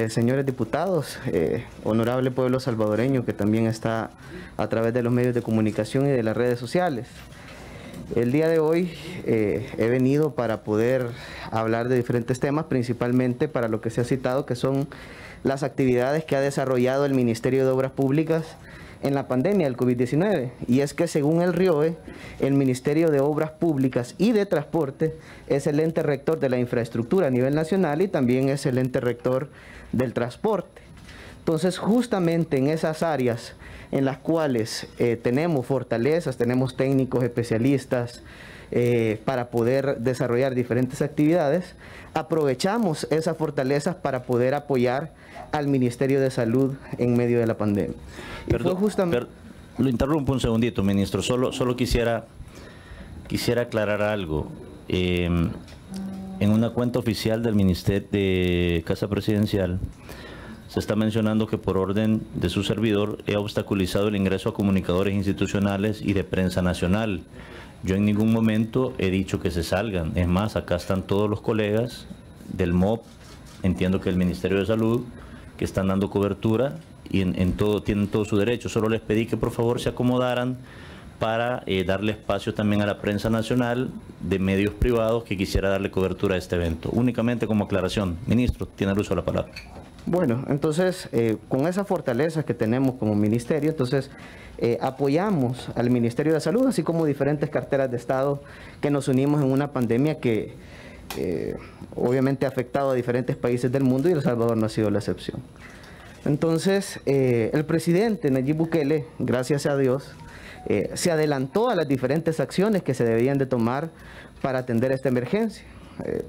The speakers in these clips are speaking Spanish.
señores diputados, honorable pueblo salvadoreño que también está a través de los medios de comunicación y de las redes sociales. El día de hoy he venido para poder hablar de diferentes temas, principalmente para lo que se ha citado, que son las actividades que ha desarrollado el Ministerio de Obras Públicas en la pandemia del COVID-19. Y es que según el RIOE, el Ministerio de Obras Públicas y de Transporte es el ente rector de la infraestructura a nivel nacional y también es el ente rector del transporte. Entonces, justamente en esas áreas en las cuales tenemos fortalezas, tenemos técnicos especialistas para poder desarrollar diferentes actividades, aprovechamos esas fortalezas para poder apoyar al Ministerio de Salud en medio de la pandemia. Lo interrumpo un segundito, ministro. Solo quisiera aclarar algo. En una cuenta oficial del Ministerio de Casa Presidencial se está mencionando que por orden de su servidor he obstaculizado el ingreso a comunicadores institucionales y de prensa nacional. Yo en ningún momento he dicho que se salgan. Es más, acá están todos los colegas del MOP, entiendo que el Ministerio de Salud, que están dando cobertura y tienen todo su derecho. Solo les pedí que por favor se acomodaran para darle espacio también a la prensa nacional de medios privados que quisiera darle cobertura a este evento. Únicamente como aclaración. Ministro, tiene el uso de la palabra. Bueno, entonces, con esa fortaleza que tenemos como ministerio, entonces apoyamos al Ministerio de Salud, así como diferentes carteras de Estado que nos unimos en una pandemia que obviamente ha afectado a diferentes países del mundo y El Salvador no ha sido la excepción. Entonces, el presidente Nayib Bukele, gracias a Dios, se adelantó a las diferentes acciones que se debían de tomar para atender esta emergencia.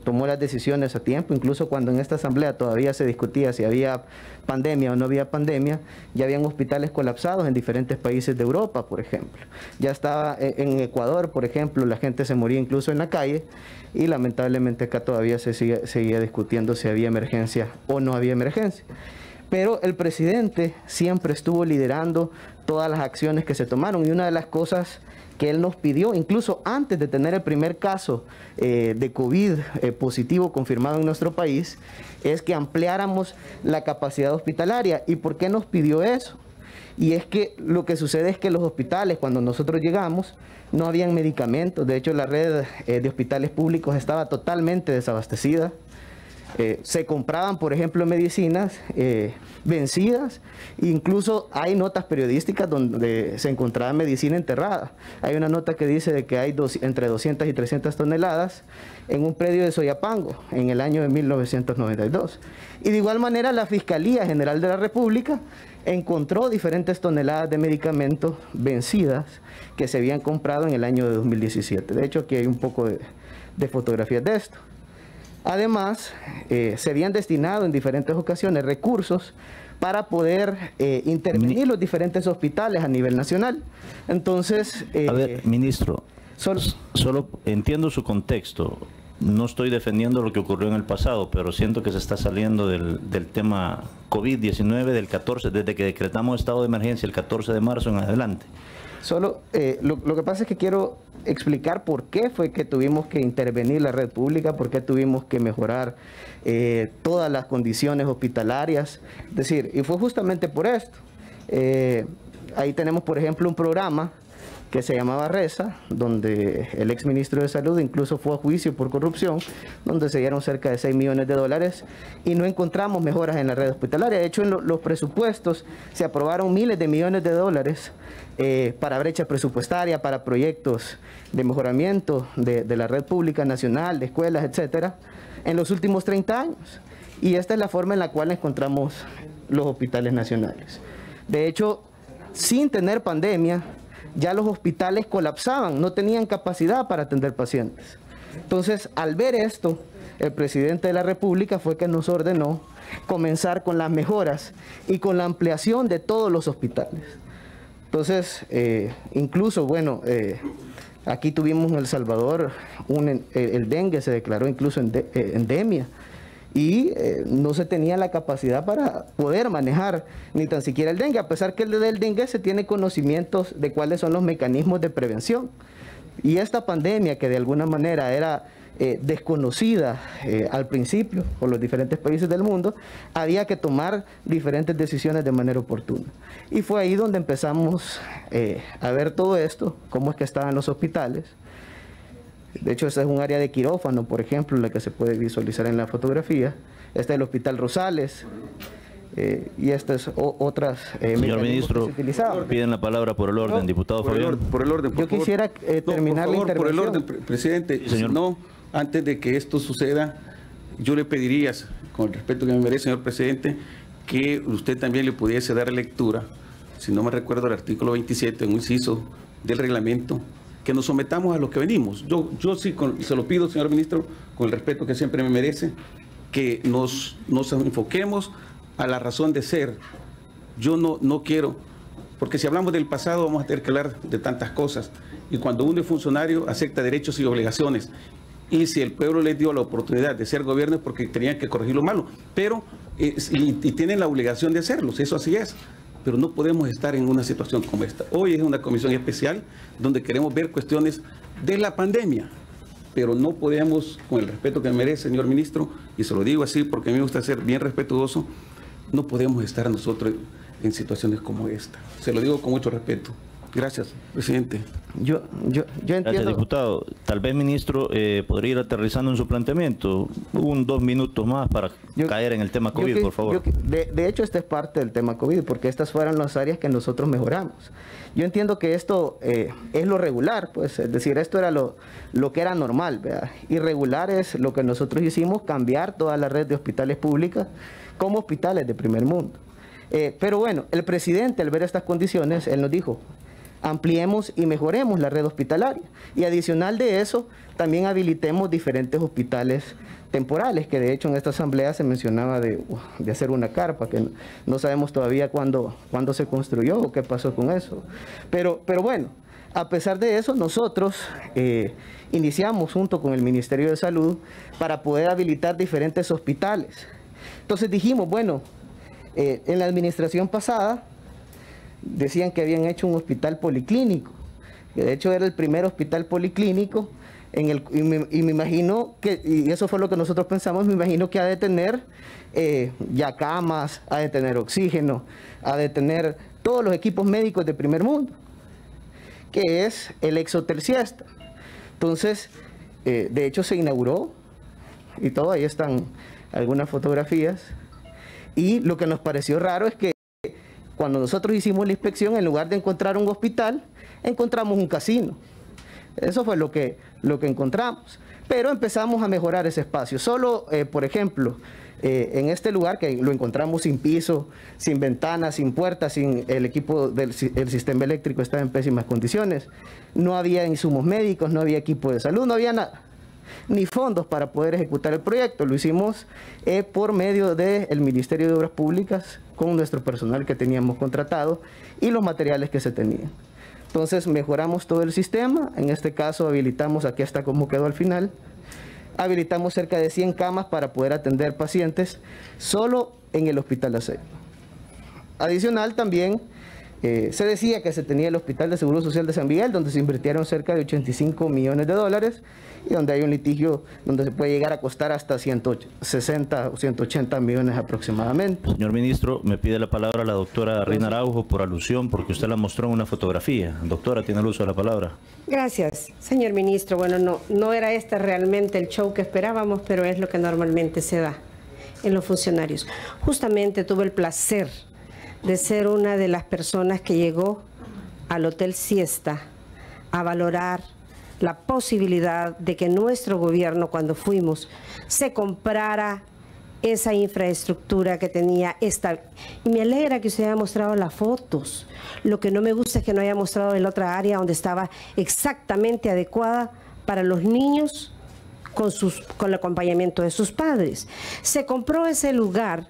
Tomó las decisiones a tiempo, incluso cuando en esta asamblea todavía se discutía si había pandemia o no había pandemia, ya habían hospitales colapsados en diferentes países de Europa, por ejemplo. Ya estaba en Ecuador, por ejemplo, la gente se moría incluso en la calle y lamentablemente acá todavía se seguía discutiendo si había emergencia o no había emergencia. Pero el presidente siempre estuvo liderando todas las acciones que se tomaron y una de las cosas que él nos pidió, incluso antes de tener el primer caso de COVID positivo confirmado en nuestro país, es que ampliáramos la capacidad hospitalaria. ¿Y por qué nos pidió eso? Y es que lo que sucede es que los hospitales, cuando nosotros llegamos, no habían medicamentos. De hecho, la red de hospitales públicos estaba totalmente desabastecida. Se compraban, por ejemplo, medicinas vencidas. Incluso hay notas periodísticas donde se encontraba medicina enterrada. Hay una nota que dice de que hay entre 200 y 300 toneladas en un predio de Soyapango en el año de 1992. Y de igual manera la Fiscalía General de la República encontró diferentes toneladas de medicamentos vencidas que se habían comprado en el año de 2017. De hecho, aquí hay un poco de fotografías de esto. Además, se habían destinado en diferentes ocasiones recursos para poder intervenir los diferentes hospitales a nivel nacional. Entonces... a ver, ministro, solo entiendo su contexto. No estoy defendiendo lo que ocurrió en el pasado, pero siento que se está saliendo del tema COVID-19 del 14, desde que decretamos estado de emergencia el 14 de marzo en adelante. Solo, lo que pasa es que quiero explicar por qué fue que tuvimos que intervenir la red pública, por qué tuvimos que mejorar todas las condiciones hospitalarias. Es decir, y fue justamente por esto. Ahí tenemos, por ejemplo, un programa que se llamaba RESA, donde el exministro de Salud incluso fue a juicio por corrupción, donde se dieron cerca de 6 millones de dólares y no encontramos mejoras en la red hospitalaria. De hecho, en los presupuestos se aprobaron miles de millones de dólares para brecha presupuestaria, para proyectos de mejoramiento de la red pública nacional, de escuelas, etcétera, en los últimos 30 años. Y esta es la forma en la cual encontramos los hospitales nacionales. De hecho, sin tener pandemia, ya los hospitales colapsaban, no tenían capacidad para atender pacientes. Entonces, al ver esto, el presidente de la República fue que nos ordenó comenzar con las mejoras y con la ampliación de todos los hospitales. Entonces, incluso, bueno, aquí tuvimos en El Salvador, el dengue se declaró incluso endemia. Y no se tenía la capacidad para poder manejar ni tan siquiera el dengue, a pesar que del dengue se tiene conocimientos de cuáles son los mecanismos de prevención. Y esta pandemia, que de alguna manera era desconocida al principio por los diferentes países del mundo, había que tomar diferentes decisiones de manera oportuna. Y fue ahí donde empezamos a ver todo esto, cómo es que estaban los hospitales. De hecho, ese es un área de quirófano, por ejemplo, la que se puede visualizar en la fotografía. Este es el Hospital Rosales. Y estas otras señor ministro, piden la palabra por el orden, diputado Fabián. Por el orden, por Yo favor. quisiera terminar por favor, la intervención. por el orden, presidente. Sí, señor. No, antes de que esto suceda, yo le pediría, con el respeto que me merece, señor presidente, que usted también le pudiese dar lectura, si no me recuerdo, el artículo 27, un inciso del reglamento, que nos sometamos a lo que venimos. Yo sí se lo pido, señor ministro, con el respeto que siempre me merece, que nos enfoquemos a la razón de ser. Yo no quiero, porque si hablamos del pasado vamos a tener que hablar de tantas cosas, y cuando uno es funcionario acepta derechos y obligaciones, y si el pueblo les dio la oportunidad de ser gobierno es porque tenían que corregir lo malo, pero y tienen la obligación de hacerlo, eso así es, pero no podemos estar en una situación como esta. Hoy es una comisión especial donde queremos ver cuestiones de la pandemia, pero no podemos, con el respeto que merece, señor ministro, y se lo digo así porque a mí me gusta ser bien respetuoso, no podemos estar nosotros en situaciones como esta. Se lo digo con mucho respeto. Gracias, presidente. Yo entiendo. Gracias, diputado. Tal vez, ministro, podría ir aterrizando en su planteamiento. 2 minutos más para caer en el tema COVID, por favor. De hecho, esta es parte del tema COVID, porque estas fueron las áreas que nosotros mejoramos. Yo entiendo que esto es lo regular, pues, es decir, esto era lo que era normal, ¿verdad? Irregular es lo que nosotros hicimos, cambiar toda la red de hospitales públicas como hospitales de primer mundo. Pero bueno, el presidente, al ver estas condiciones, él nos dijo: ampliemos y mejoremos la red hospitalaria. Y adicional de eso, también habilitemos diferentes hospitales temporales, que de hecho en esta asamblea se mencionaba de hacer una carpa, que no sabemos todavía cuándo se construyó o qué pasó con eso. Pero bueno, a pesar de eso, nosotros iniciamos junto con el Ministerio de Salud para poder habilitar diferentes hospitales. Entonces dijimos, bueno, en la administración pasada decían que habían hecho un hospital policlínico, que de hecho era el primer hospital policlínico, y me imagino que, y eso fue lo que nosotros pensamos, me imagino que ha de tener ya camas, ha de tener oxígeno, ha de tener todos los equipos médicos de primer mundo, que es el Exhotel Siesta. Entonces, de hecho se inauguró y todo, ahí están algunas fotografías, y lo que nos pareció raro es que cuando nosotros hicimos la inspección, en lugar de encontrar un hospital, encontramos un casino. Eso fue lo que encontramos. Pero empezamos a mejorar ese espacio. Solo, por ejemplo, en este lugar que lo encontramos sin piso, sin ventanas, sin puertas, sin el equipo el sistema eléctrico estaba en pésimas condiciones. No había insumos médicos, no había equipo de salud, no había nada, ni fondos para poder ejecutar el proyecto. Lo hicimos por medio del Ministerio de Obras Públicas, con nuestro personal que teníamos contratado y los materiales que se tenían. Entonces mejoramos todo el sistema, en este caso habilitamos, aquí está como quedó al final, habilitamos cerca de 100 camas para poder atender pacientes solo en el Hospital La Ceiba. Adicional también se decía que se tenía el Hospital de Seguro Social de San Miguel, donde se invirtieron cerca de $85 millones y donde hay un litigio donde se puede llegar a costar hasta 160 o 180 millones aproximadamente. Señor ministro, me pide la palabra la doctora Rina Araujo por alusión, porque usted la mostró en una fotografía. Doctora, tiene el uso de la palabra. Gracias, señor ministro. Bueno, no era este realmente el show que esperábamos, pero es lo que normalmente se da en los funcionarios. Justamente tuve el placer de ser una de las personas que llegó al Hotel Siesta a valorar la posibilidad de que nuestro gobierno, cuando fuimos, se comprara esa infraestructura que tenía esta. Y me alegra que usted haya mostrado las fotos. Lo que no me gusta es que no haya mostrado el otra área donde estaba exactamente adecuada para los niños con el acompañamiento de sus padres. Se compró ese lugar.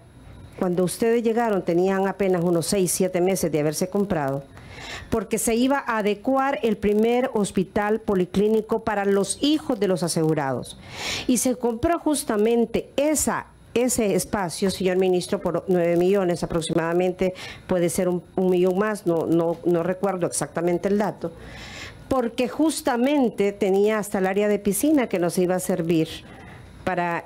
Cuando ustedes llegaron tenían apenas unos 6, 7 meses de haberse comprado, porque se iba a adecuar el primer hospital policlínico para los hijos de los asegurados. Y se compró justamente ese espacio, señor ministro, por 9 millones aproximadamente, puede ser un millón más, no recuerdo exactamente el dato, porque justamente tenía hasta el área de piscina que nos iba a servir para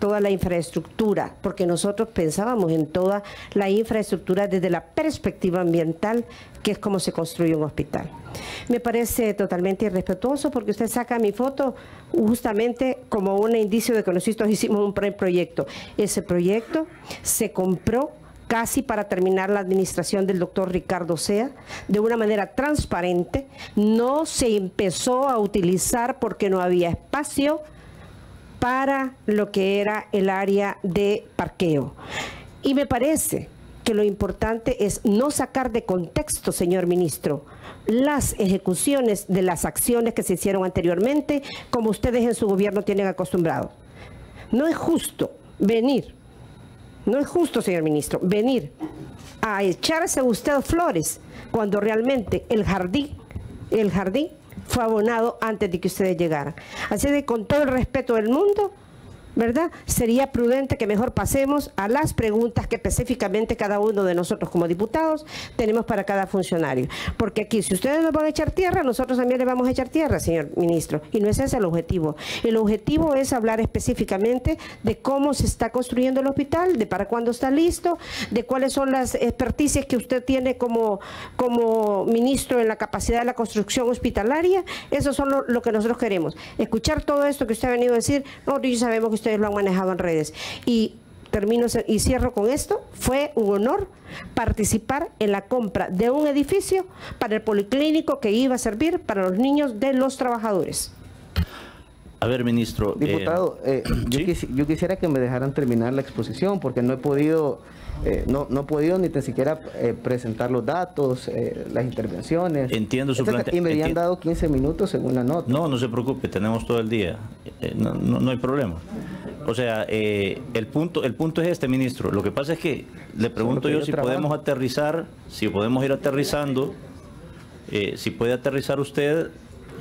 toda la infraestructura, porque nosotros pensábamos en toda la infraestructura desde la perspectiva ambiental, que es como se construye un hospital. Me parece totalmente irrespetuoso porque usted saca mi foto justamente como un indicio de que nosotros hicimos un preproyecto. Ese proyecto se compró casi para terminar la administración del doctor Ricardo Sea, de una manera transparente. No se empezó a utilizar porque no había espacio para lo que era el área de parqueo. Y me parece que lo importante es no sacar de contexto, señor ministro, las ejecuciones de las acciones que se hicieron anteriormente, como ustedes en su gobierno tienen acostumbrado. No es justo venir, no es justo, señor ministro, venir a echarse usted flores cuando realmente el jardín fue abonado antes de que ustedes llegaran. Así de, con todo el respeto del mundo, ¿verdad?, sería prudente que mejor pasemos a las preguntas que específicamente cada uno de nosotros como diputados tenemos para cada funcionario. Porque aquí, si ustedes nos van a echar tierra, nosotros también le vamos a echar tierra, señor ministro. Y no es ese el objetivo. El objetivo es hablar específicamente de cómo se está construyendo el hospital, de para cuándo está listo, de cuáles son las experticias que usted tiene como ministro en la capacidad de la construcción hospitalaria. Eso son lo que nosotros queremos. Escuchar todo esto que usted ha venido a decir. Nosotros ya sabemos que ustedes lo han manejado en redes. Y termino y cierro con esto. Fue un honor participar en la compra de un edificio para el policlínico que iba a servir para los niños de los trabajadores. A ver, ministro. Diputado, ¿sí? yo quisiera que me dejaran terminar la exposición porque no he podido, no he podido ni tan siquiera presentar los datos, las intervenciones. Entiendo su planteamiento. Y me habían dado 15 minutos según la nota. No, no se preocupe, tenemos todo el día. No hay problema. O sea, el punto es este, ministro. Lo que pasa es que le pregunto yo si podemos aterrizar, si podemos ir aterrizando, si puede aterrizar usted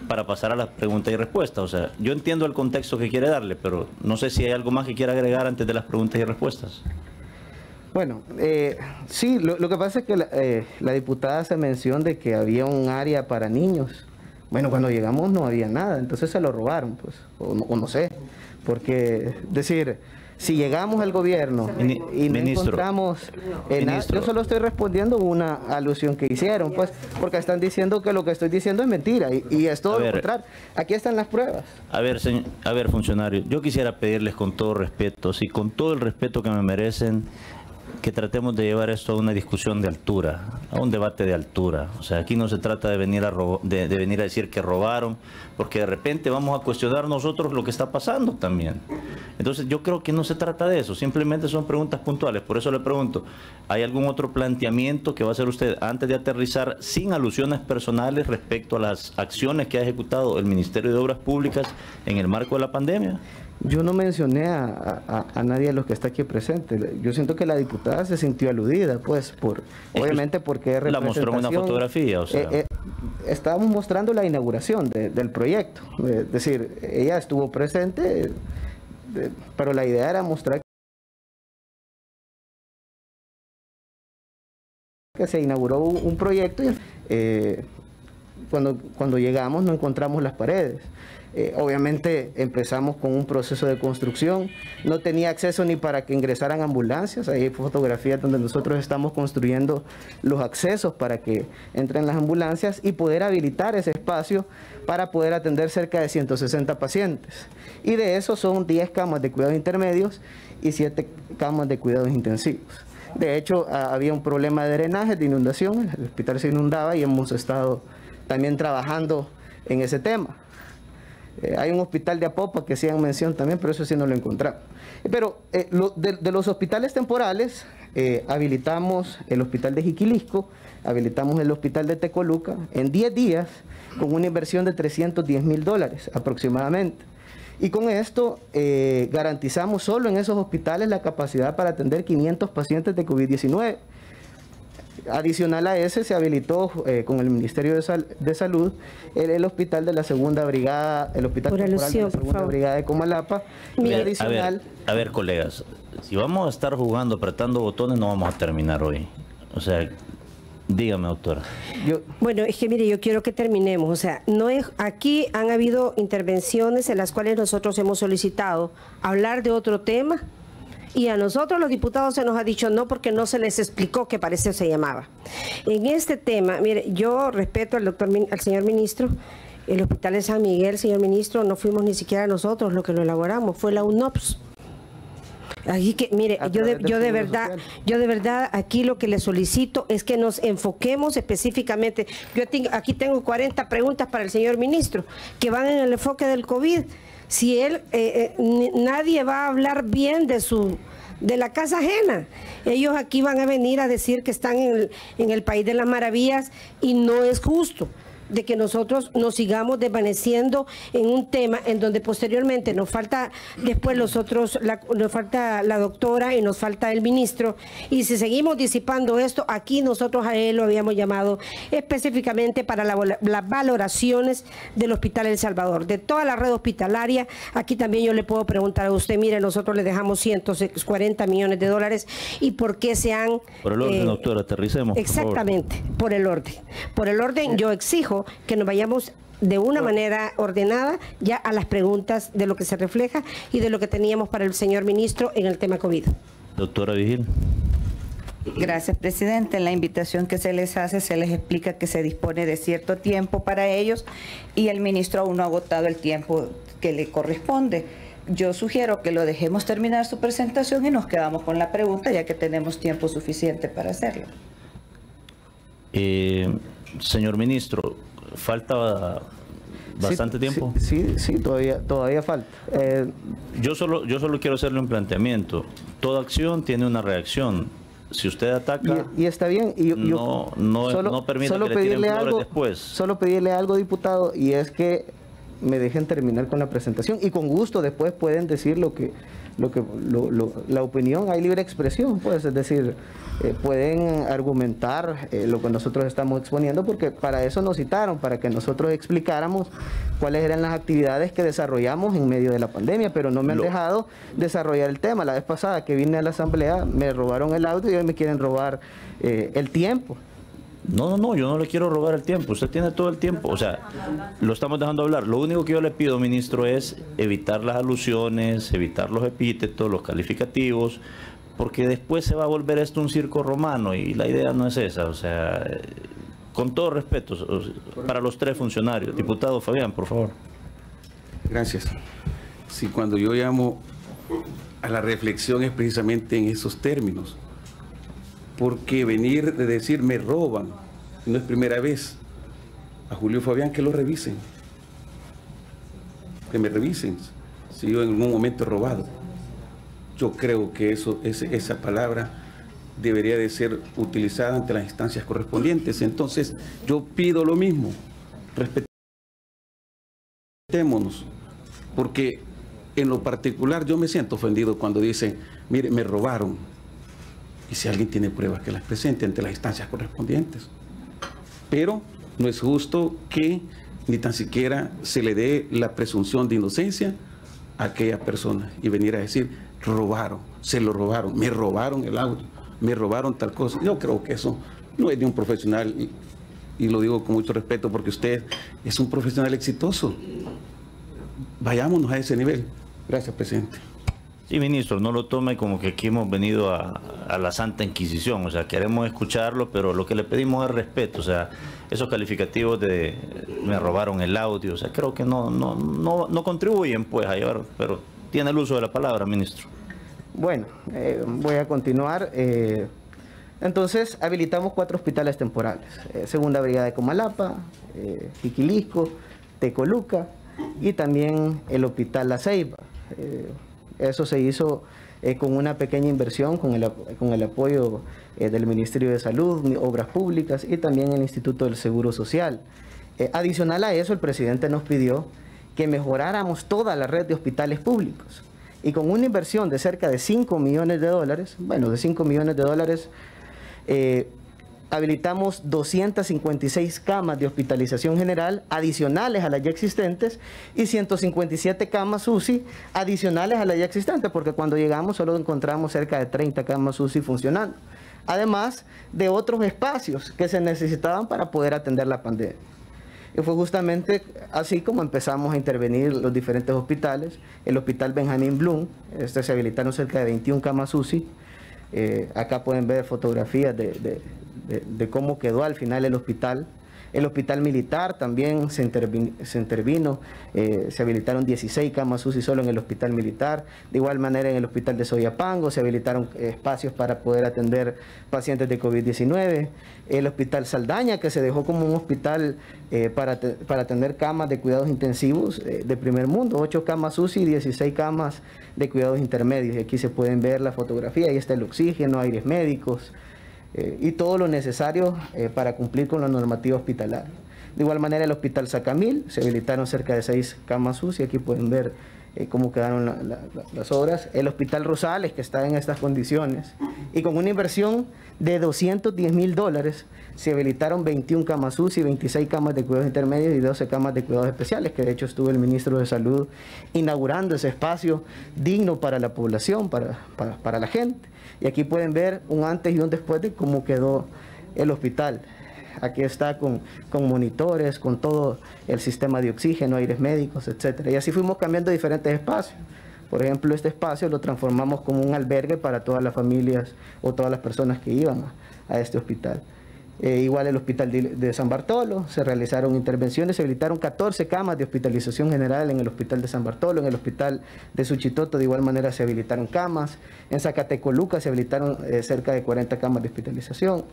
para pasar a las preguntas y respuestas. O sea, yo entiendo el contexto que quiere darle, pero no sé si hay algo más que quiera agregar antes de las preguntas y respuestas. Bueno, sí, lo que pasa es que la diputada hace mención de que había un área para niños. Bueno, cuando llegamos no había nada, entonces se lo robaron, pues, o no sé, porque, decir, si llegamos al gobierno y no encontramos nada, yo solo estoy respondiendo una alusión que hicieron, pues, porque están diciendo que lo que estoy diciendo es mentira, y es todo lo contrario. Aquí están las pruebas. A ver, funcionarios, yo quisiera pedirles con todo respeto, sí, con todo el respeto que me merecen, que tratemos de llevar esto a una discusión de altura, a un debate de altura. O sea, aquí no se trata de venir a decir que robaron, porque de repente vamos a cuestionar nosotros lo que está pasando también. Entonces yo creo que no se trata de eso, simplemente son preguntas puntuales. Por eso le pregunto, ¿hay algún otro planteamiento que va a hacer usted antes de aterrizar, sin alusiones personales respecto a las acciones que ha ejecutado el Ministerio de Obras Públicas en el marco de la pandemia? Yo no mencioné a nadie de los que está aquí presente. Yo siento que la diputada se sintió aludida, pues, obviamente porque es la mostró en una fotografía, o sea. Estábamos mostrando la inauguración del proyecto. Es decir, ella estuvo presente, pero la idea era mostrar que se inauguró un proyecto y cuando llegamos no encontramos las paredes. Obviamente empezamos con un proceso de construcción, no tenía acceso ni para que ingresaran ambulancias. Hay fotografías donde nosotros estamos construyendo los accesos para que entren las ambulancias y poder habilitar ese espacio para poder atender cerca de 160 pacientes. Y de eso son 10 camas de cuidados intermedios y 7 camas de cuidados intensivos. De hecho, había un problema de drenaje, de inundación, el hospital se inundaba y hemos estado también trabajando en ese tema. Hay un hospital de Apopa que hacían mención también, pero eso sí no lo encontramos. Pero de los hospitales temporales, habilitamos el hospital de Jiquilisco, habilitamos el hospital de Tecoluca en 10 días con una inversión de $310,000 aproximadamente. Y con esto garantizamos solo en esos hospitales la capacidad para atender 500 pacientes de COVID-19. Adicional a ese se habilitó con el Ministerio de Salud el hospital de la segunda brigada, el hospital temporal de la segunda brigada de Comalapa. Y adicional, a ver, colegas, si vamos a estar jugando, apretando botones, no vamos a terminar hoy. O sea, Dígame, doctora. Bueno, es que mire, yo quiero que terminemos. O sea, no es, aquí han habido intervenciones en las cuales nosotros hemos solicitado hablar de otro tema y a nosotros los diputados se nos ha dicho no porque no se les explicó que para eso se llamaba. En este tema, mire, yo respeto al señor ministro. El Hospital de San Miguel, señor ministro, no fuimos ni siquiera nosotros los que lo elaboramos, fue la UNOPS. Así que, mire, yo de verdad aquí lo que le solicito es que nos enfoquemos específicamente. Aquí tengo 40 preguntas para el señor ministro que van en el enfoque del COVID. Si él, nadie va a hablar bien de la casa ajena. Ellos aquí van a venir a decir que están en el país de las maravillas y no es justo de que nosotros nos sigamos desvaneciendo en un tema en donde posteriormente nos falta después nos falta la doctora y nos falta el ministro, y si seguimos disipando esto, aquí nosotros a él lo habíamos llamado específicamente para las valoraciones del Hospital El Salvador, de toda la red hospitalaria. Aquí también yo le puedo preguntar a usted, mire, nosotros le dejamos 140 millones de dólares y por qué se han... Por el orden, doctora, aterricemos. Exactamente, por el orden. Por el orden yo exijo que nos vayamos de una manera ordenada ya a las preguntas de lo que se refleja y de lo que teníamos para el señor ministro en el tema COVID. Doctora Vigil. Gracias, presidente. En la invitación que se les hace se les explica que se dispone de cierto tiempo para ellos y el ministro aún no ha agotado el tiempo que le corresponde. Yo sugiero que lo dejemos terminar su presentación y nos quedamos con la pregunta ya que tenemos tiempo suficiente para hacerlo. Señor ministro, ¿falta bastante tiempo? Sí, todavía falta. Yo solo quiero hacerle un planteamiento. Toda acción tiene una reacción. Si usted ataca, y está bien, no permita que le tiren flores después. Solo pedirle algo, diputado, y es que me dejen terminar con la presentación y con gusto después pueden decir la opinión, hay libre expresión, pues, es decir, pueden argumentar lo que nosotros estamos exponiendo, porque para eso nos citaron, para que nosotros explicáramos cuáles eran las actividades que desarrollamos en medio de la pandemia, pero no me han dejado desarrollar el tema. La vez pasada que vine a la asamblea me robaron el audio y hoy me quieren robar el tiempo. No, yo no le quiero robar el tiempo. Usted tiene todo el tiempo. O sea, lo estamos dejando hablar. Lo único que yo le pido, ministro, es evitar las alusiones, evitar los epítetos, los calificativos, porque después se va a volver esto un circo romano y la idea no es esa. O sea, con todo respeto para los tres funcionarios. Diputado Fabián, por favor. Gracias. Sí, cuando yo llamo a la reflexión es precisamente en esos términos. Porque venir de decir me roban, no es primera vez. A Julio Fabián que lo revisen. Que me revisen si yo en algún momento he robado. Yo creo que esa palabra debería de ser utilizada ante las instancias correspondientes. Entonces yo pido lo mismo. Respetémonos. Porque en lo particular yo me siento ofendido cuando dicen, mire, me robaron. Y si alguien tiene pruebas, que las presente ante las instancias correspondientes. Pero no es justo que ni tan siquiera se le dé la presunción de inocencia a aquella persona y venir a decir, robaron, se lo robaron, me robaron el auto, me robaron tal cosa. Yo creo que eso no es de un profesional y lo digo con mucho respeto porque usted es un profesional exitoso. Vayámonos a ese nivel. Gracias, presidente. Sí, ministro, no lo tome como que aquí hemos venido a la Santa Inquisición, o sea, queremos escucharlo, pero lo que le pedimos es respeto, o sea, esos calificativos de me robaron el audio, o sea, creo que no contribuyen pues a llevar, pero tiene el uso de la palabra, ministro. Bueno, voy a continuar. Entonces, habilitamos 4 hospitales temporales, Segunda Brigada de Comalapa, Jiquilisco, Tecoluca y también el Hospital La Ceiba. Eso se hizo con una pequeña inversión, con el apoyo del Ministerio de Salud, Obras Públicas y también el Instituto del Seguro Social. Adicional a eso, el presidente nos pidió que mejoráramos toda la red de hospitales públicos. Y con una inversión de cerca de $5 millones, bueno, de $5 millones, habilitamos 256 camas de hospitalización general adicionales a las ya existentes y 157 camas UCI adicionales a las ya existentes, porque cuando llegamos solo encontramos cerca de 30 camas UCI funcionando, además de otros espacios que se necesitaban para poder atender la pandemia. Y fue justamente así como empezamos a intervenir los diferentes hospitales. El hospital Benjamín Blum, se habilitaron cerca de 21 camas UCI. Acá pueden ver fotografías de cómo quedó al final el hospital. El hospital militar también se intervino, se habilitaron 16 camas UCI solo en el hospital militar. De igual manera en el hospital de Soyapango se habilitaron espacios para poder atender pacientes de COVID-19. El hospital Saldaña, que se dejó como un hospital para atender camas de cuidados intensivos de primer mundo, 8 camas UCI y 16 camas de cuidados intermedios. Y aquí se pueden ver la fotografía, ahí está el oxígeno, aires médicos, y todo lo necesario para cumplir con la normativa hospitalaria. De igual manera el hospital Sacamil, se habilitaron cerca de 6 camas UCI, aquí pueden ver cómo quedaron las obras. El hospital Rosales, que está en estas condiciones, y con una inversión de $210,000, se habilitaron 21 camas UCI, 26 camas de cuidados intermedios y 12 camas de cuidados especiales, que de hecho estuvo el ministro de Salud inaugurando ese espacio digno para la población, para la gente. Y aquí pueden ver un antes y un después de cómo quedó el hospital. Aquí está con monitores, con todo el sistema de oxígeno, aires médicos, etc. Y así fuimos cambiando diferentes espacios. Por ejemplo, este espacio lo transformamos como un albergue para todas las familias o todas las personas que iban a este hospital. Igual el hospital de San Bartolo, se realizaron intervenciones, se habilitaron 14 camas de hospitalización general en el hospital de San Bartolo. En el hospital de Suchitoto de igual manera se habilitaron camas. En Zacatecoluca se habilitaron cerca de 40 camas de hospitalización.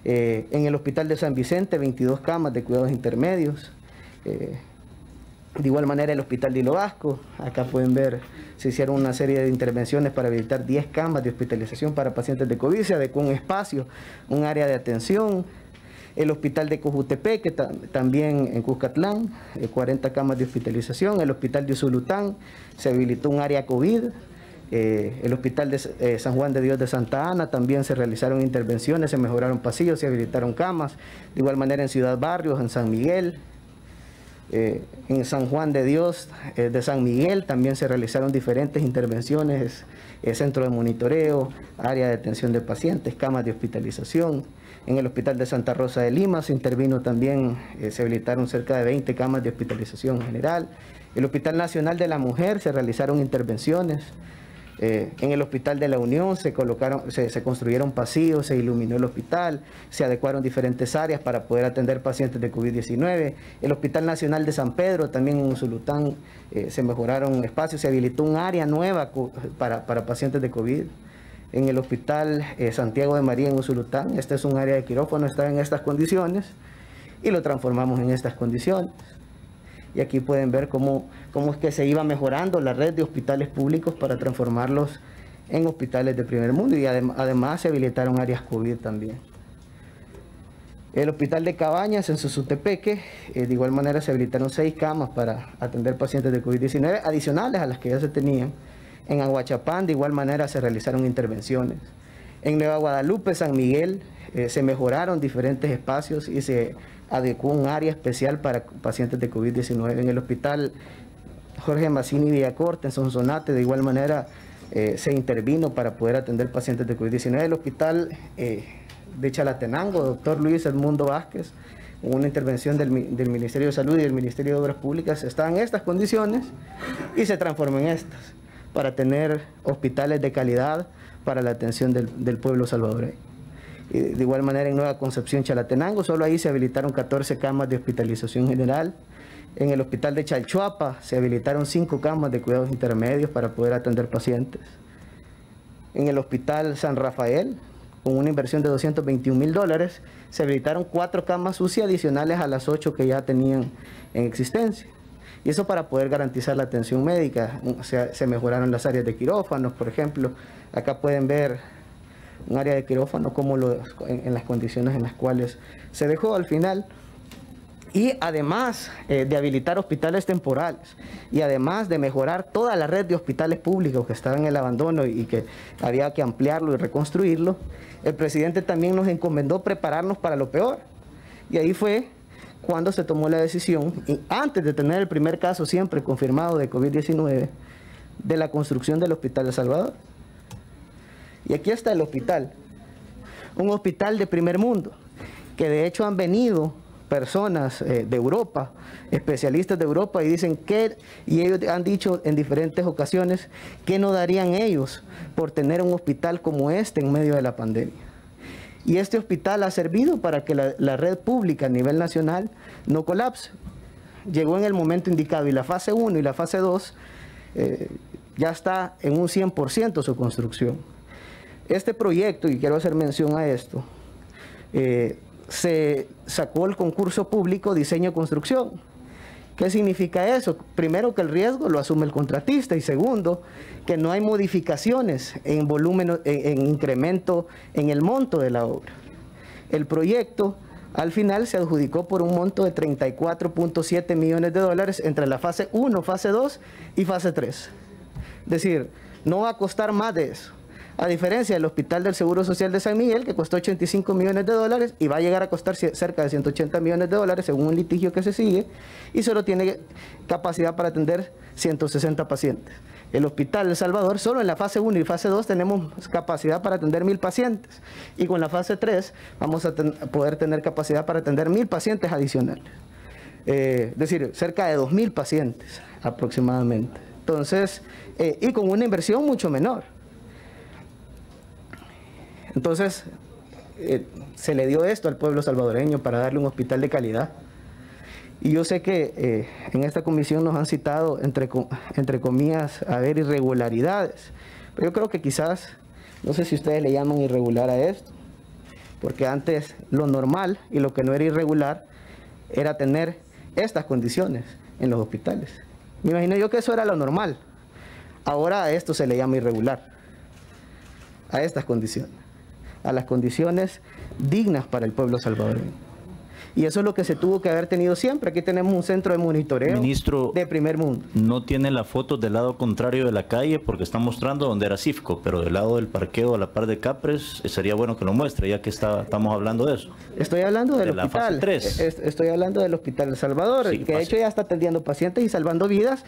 En el hospital de San Vicente 22 camas de cuidados intermedios. De igual manera el hospital de Hilo Vasco, acá pueden ver, se hicieron una serie de intervenciones para habilitar 10 camas de hospitalización para pacientes de COVID, se adecuó un espacio, un área de atención. El hospital de Cojutepec, que también en Cuscatlán, 40 camas de hospitalización. El hospital de Usulután, se habilitó un área COVID. El hospital de San Juan de Dios de Santa Ana también se realizaron intervenciones, se mejoraron pasillos, se habilitaron camas. De igual manera en Ciudad Barrios, en San Miguel. En San Juan de Dios de San Miguel también se realizaron diferentes intervenciones, centro de monitoreo, área de atención de pacientes, camas de hospitalización. En el hospital de Santa Rosa de Lima se intervino también, se habilitaron cerca de 20 camas de hospitalización general. El Hospital Nacional de la Mujer se realizaron intervenciones. En el Hospital de la Unión se construyeron pasillos, se iluminó el hospital, se adecuaron diferentes áreas para poder atender pacientes de COVID-19. El Hospital Nacional de San Pedro, también en Usulután, se mejoraron espacios, se habilitó un área nueva para pacientes de COVID. En el Hospital Santiago de María en Usulután, este es un área de quirófano, está en estas condiciones y lo transformamos en estas condiciones. Y aquí pueden ver cómo es que se iba mejorando la red de hospitales públicos para transformarlos en hospitales de primer mundo. Y además se habilitaron áreas COVID también. El hospital de Cabañas en Susutepeque, de igual manera se habilitaron 6 camas para atender pacientes de COVID-19, adicionales a las que ya se tenían. En Aguachapán, de igual manera se realizaron intervenciones. En Nueva Guadalupe, San Miguel, se mejoraron diferentes espacios y se adecuó un área especial para pacientes de COVID-19. En el hospital Jorge Mazzini Villacorte, en Sonsonate, de igual manera se intervino para poder atender pacientes de COVID-19. El hospital de Chalatenango, doctor Luis Edmundo Vázquez, una intervención del Ministerio de Salud y del Ministerio de Obras Públicas, está en estas condiciones y se transformó en estas, para tener hospitales de calidad para la atención del pueblo salvadoreño. De igual manera en Nueva Concepción, Chalatenango, solo ahí se habilitaron 14 camas de hospitalización general. En el hospital de Chalchuapa se habilitaron 5 camas de cuidados intermedios para poder atender pacientes. En el hospital San Rafael, con una inversión de $221,000, se habilitaron 4 camas UCI adicionales a las 8 que ya tenían en existencia. Y eso para poder garantizar la atención médica. Se mejoraron las áreas de quirófanos, por ejemplo. Acá pueden ver un área de quirófano como en las condiciones en las cuales se dejó al final. Y además de habilitar hospitales temporales y además de mejorar toda la red de hospitales públicos que estaban en el abandono y que había que ampliarlo y reconstruirlo, el presidente también nos encomendó prepararnos para lo peor. Y ahí fue cuando se tomó la decisión, y antes de tener el primer caso siempre confirmado de COVID-19, de la construcción del Hospital El Salvador. Y aquí está el hospital, un hospital de primer mundo, que de hecho han venido personas de Europa, especialistas de Europa, y dicen que, y ellos han dicho en diferentes ocasiones, que no darían ellos por tener un hospital como este en medio de la pandemia. Y este hospital ha servido para que la red pública a nivel nacional no colapse. Llegó en el momento indicado y la fase 1 y la fase 2 ya está en un 100% su construcción. Este proyecto, y quiero hacer mención a esto, se sacó el concurso público diseño-construcción. ¿Qué significa eso? Primero, que el riesgo lo asume el contratista, y segundo, que no hay modificaciones en volumen, en incremento en el monto de la obra. El proyecto al final se adjudicó por un monto de 34.7 millones de dólares entre la fase 1, fase 2 y fase 3. Es decir, no va a costar más de eso. A diferencia del Hospital del Seguro Social de San Miguel, que costó 85 millones de dólares y va a llegar a costar cerca de 180 millones de dólares según un litigio que se sigue, y solo tiene capacidad para atender 160 pacientes. El Hospital El Salvador, solo en la fase 1 y fase 2 tenemos capacidad para atender 1.000 pacientes, y con la fase 3 vamos a poder tener capacidad para atender 1.000 pacientes adicionales. Es decir, cerca de 2.000 pacientes aproximadamente. Entonces, y con una inversión mucho menor. Entonces, se le dio esto al pueblo salvadoreño para darle un hospital de calidad. Y yo sé que en esta comisión nos han citado, entre comillas, a ver, irregularidades. Pero yo creo que quizás, no sé si ustedes le llaman irregular a esto, porque antes lo normal y lo que no era irregular era tener estas condiciones en los hospitales. Me imagino yo que eso era lo normal. Ahora a esto se le llama irregular, a estas condiciones, a las condiciones dignas para el pueblo salvadoreño. Y eso es lo que se tuvo que haber tenido siempre. Aquí tenemos un centro de monitoreo, ministro, de primer mundo. No tiene la foto del lado contrario de la calle porque está mostrando donde era Cifco, pero del lado del parqueo a la par de Capres sería bueno que lo muestre, ya que estamos hablando de eso. Estoy hablando del hospital. La fase 3. Estoy hablando del Hospital El Salvador, Sí, que de hecho ya está atendiendo pacientes y salvando vidas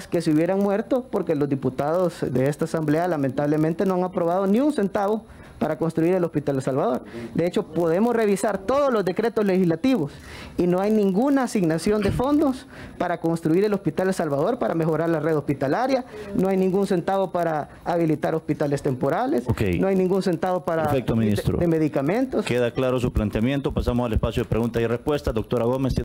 que se hubieran muerto, porque los diputados de esta asamblea lamentablemente no han aprobado ni un centavo para construir el Hospital El Salvador. De hecho, podemos revisar todos los decretos legislativos y no hay ninguna asignación de fondos para construir el Hospital El Salvador, para mejorar la red hospitalaria, no hay ningún centavo para habilitar hospitales temporales, no hay ningún centavo para de medicamentos. Queda claro su planteamiento. Pasamos al espacio de preguntas y respuestas. Doctora Gómez.